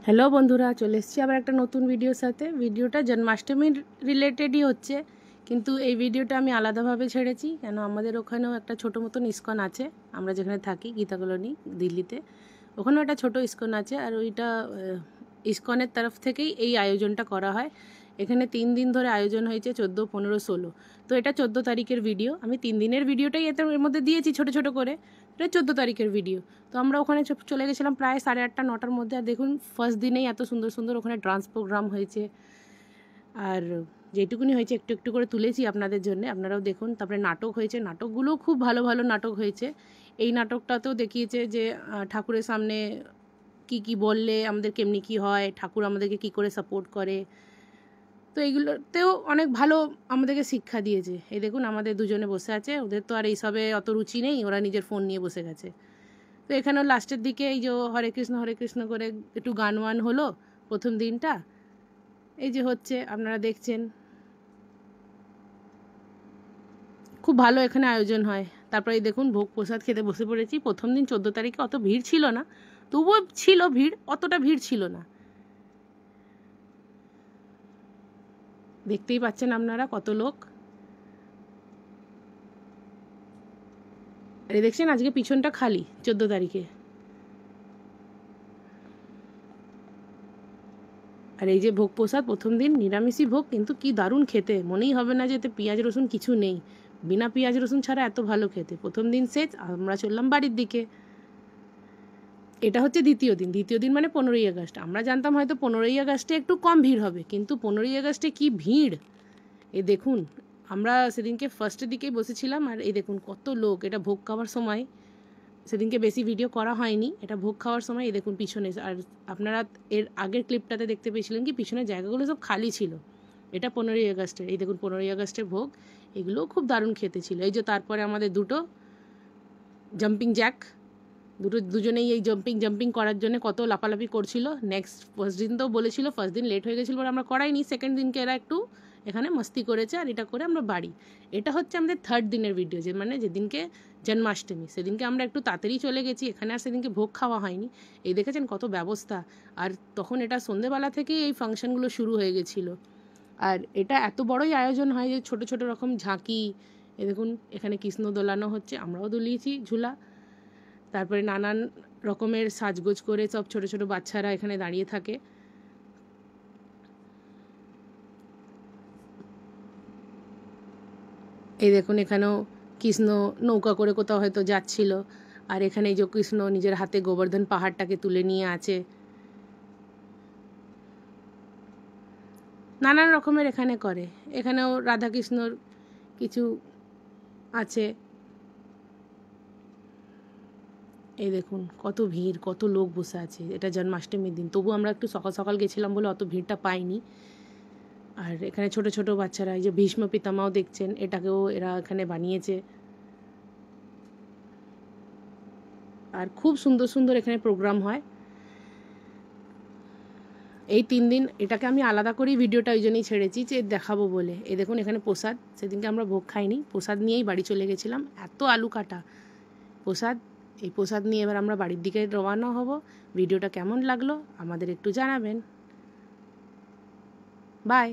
Hello বন্ধুরা, চলে এসেছি আবার একটা নতুন ভিডিওর সাথে। ভিডিওটা জন্মাষ্টমীর রিলেটেডই হচ্ছে, কিন্তু এই ভিডিওটা আমি আলাদাভাবে ছেড়েছি কেন আমাদের ওখানেও একটা ছোটো মতন ইস্কন আছে। আমরা যেখানে থাকি গীতা কলোনি দিল্লিতে, ওখানেও একটা ছোটো ইস্কন আছে। আর ওইটা ইস্কনের তরফ থেকেই এই আয়োজনটা করা হয়। এখানে 3 দিন ধরে আয়োজন হয়েছে, 14, 15, 16। তো এটা 14 তারিখের ভিডিও। আমি 3 দিনের ভিডিওটাই এর মধ্যে দিয়েছি ছোটো ছোটো করে। এটা 14 তারিখের ভিডিও। তো আমরা ওখানে চলে গেছিলাম প্রায় 8:30, 9টার মধ্যে। আর দেখুন, ফার্স্ট দিনেই এত সুন্দর সুন্দর ওখানে ডান্স প্রোগ্রাম হয়েছে। আর যেটুকুনি হয়েছে একটু একটু করে তুলেছি আপনাদের জন্য, আপনারাও দেখুন। তারপরে নাটক হয়েছে, নাটকগুলোও খুব ভালো ভালো নাটক হয়েছে। এই নাটকটাতেও দেখিয়েছে যে ঠাকুরের সামনে কি কি বললে আমাদের কেমনি কি হয়, ঠাকুর আমাদেরকে কি করে সাপোর্ট করে। তো এইগুলোতেও অনেক ভালো আমাদেরকে শিক্ষা দিয়েছে। এই দেখুন, আমাদের দুজনে বসে আছে, ওদের তো আর এইসবে অত রুচি নেই, ওরা নিজের ফোন নিয়ে বসে গেছে। তো এখানেও লাস্টের দিকে এই যে হরে কৃষ্ণ করে একটু গান ওয়ান হলো প্রথম দিনটা। এই যে হচ্ছে, আপনারা দেখছেন, খুব ভালো এখানে আয়োজন হয়। তারপরে এই দেখুন, ভোগ প্রসাদ খেতে বসে পড়েছি। প্রথম দিন 14 তারিখে অত ভিড় ছিল না, তবুও ছিল ভিড়, অতটা ভিড় ছিল না। দেখতেই পাচ্ছেন আপনারা কত লোক। আর দেখছেন আজকে পিছনটা খালি 14 তারিখে। আর এই যে ভোগ প্রসাদ, প্রথম দিন নিরামিষই ভোগ, কিন্তু কি দারুণ খেতে, মনেই হবে না যে এতে পেঁয়াজ রসুন কিছু নেই। বিনা পেঁয়াজ রসুন ছাড়া এত ভালো খেতে। প্রথম দিন শেষ, আমরা চললাম বাড়ির দিকে। এটা হচ্ছে দ্বিতীয় দিন। দ্বিতীয় দিন মানে 15ই আগস্ট। আমরা জানতাম হয়তো 15ই আগস্টে একটু কম ভিড় হবে, কিন্তু 15ই আগস্টে কি ভিড়! এই দেখুন, আমরা সেদিনকে ফার্স্টের দিকেই বসেছিলাম, আর এই দেখুন কত লোক। এটা ভোগ খাওয়ার সময়, সেদিনকে বেশি ভিডিও করা হয়নি, এটা ভোগ খাওয়ার সময়। এই দেখুন পিছনে, আর আপনারা এর আগের ক্লিপটাতে দেখতে পেয়েছিলেন কি পিছনের জায়গাগুলো সব খালি ছিল। এটা 15ই আগস্টের। এই দেখুন 15ই আগস্টের ভোগ, এগুলোও খুব দারুণ খেতে ছিল। এই যে তারপরে আমাদের দুটো জাম্পিং জ্যাক, দুজনেই এই জাম্পিং করার জন্য কত লাফালাফি করছিল। ফার্স্ট দিন তো বলেছিল, ফার্স্ট দিন লেট হয়ে গেছিলো বলে আমরা করাইনি। সেকেন্ড দিনকে এরা একটু এখানে মস্তি করেছে, আর এটা করে আমরা বাড়ি। এটা হচ্ছে আমাদের থার্ড দিনের ভিডিও, যে মানে যেদিনকে জন্মাষ্টমী, সেদিনকে আমরা একটু তাড়াতাড়ি চলে গেছি। এখানে আর সেদিনকে ভোগ খাওয়া হয়নি। এই দেখেছেন কত ব্যবস্থা। আর তখন এটা সন্ধেবেলা থেকেই এই ফাংশনগুলো শুরু হয়ে গেছিলো। আর এটা এত বড়ই আয়োজন হয় যে ছোট ছোট রকম ঝাঁকি। এ দেখুন, এখানে কৃষ্ণ দোলানো হচ্ছে, আমরাও দুলিয়েছি ঝুলা। তারপরে নানান রকমের সাজগোজ করে সব ছোট ছোট বাচ্চারা এখানে দাঁড়িয়ে থাকে। এই দেখুন, এখানেও কৃষ্ণ নৌকা করে কোথাও হয়তো যাচ্ছিল। আর এখানে এই যে কৃষ্ণ নিজের হাতে গোবর্ধন পাহাড়টাকে তুলে নিয়ে আছে। নানান রকমের এখানে করে। এখানেও রাধাকৃষ্ণর কিছু আছে। এই দেখুন কত ভিড়, কত লোক বসে আছে। এটা জন্মাষ্টমীর দিন, তবু আমরা একটু সকাল সকাল গেছিলাম বলে অত ভিড়টা পাইনি। আর এখানে ছোট ছোট বাচ্চারা, এই যে ভীষ্ম পিতামাও দেখছেন, এটাকেও এরা এখানে বানিয়েছে। আর খুব সুন্দর সুন্দর এখানে প্রোগ্রাম হয় এই 3 দিন। এটাকে আমি আলাদা করেই ভিডিওটা ওই জন্যই ছেড়েছি, যে দেখাবো বলে। এই দেখুন এখানে প্রসাদ, সেদিনকে আমরা ভোগ খাইনি, প্রসাদ নিয়েই বাড়ি চলে গেছিলাম। এত আলু কাটা প্রসাদ। এই প্রসাদ নিয়ে এবার আমরা বাড়ির দিকে রওনা হব। ভিডিওটা কেমন লাগলো আমাদের একটু জানাবেন। বাই।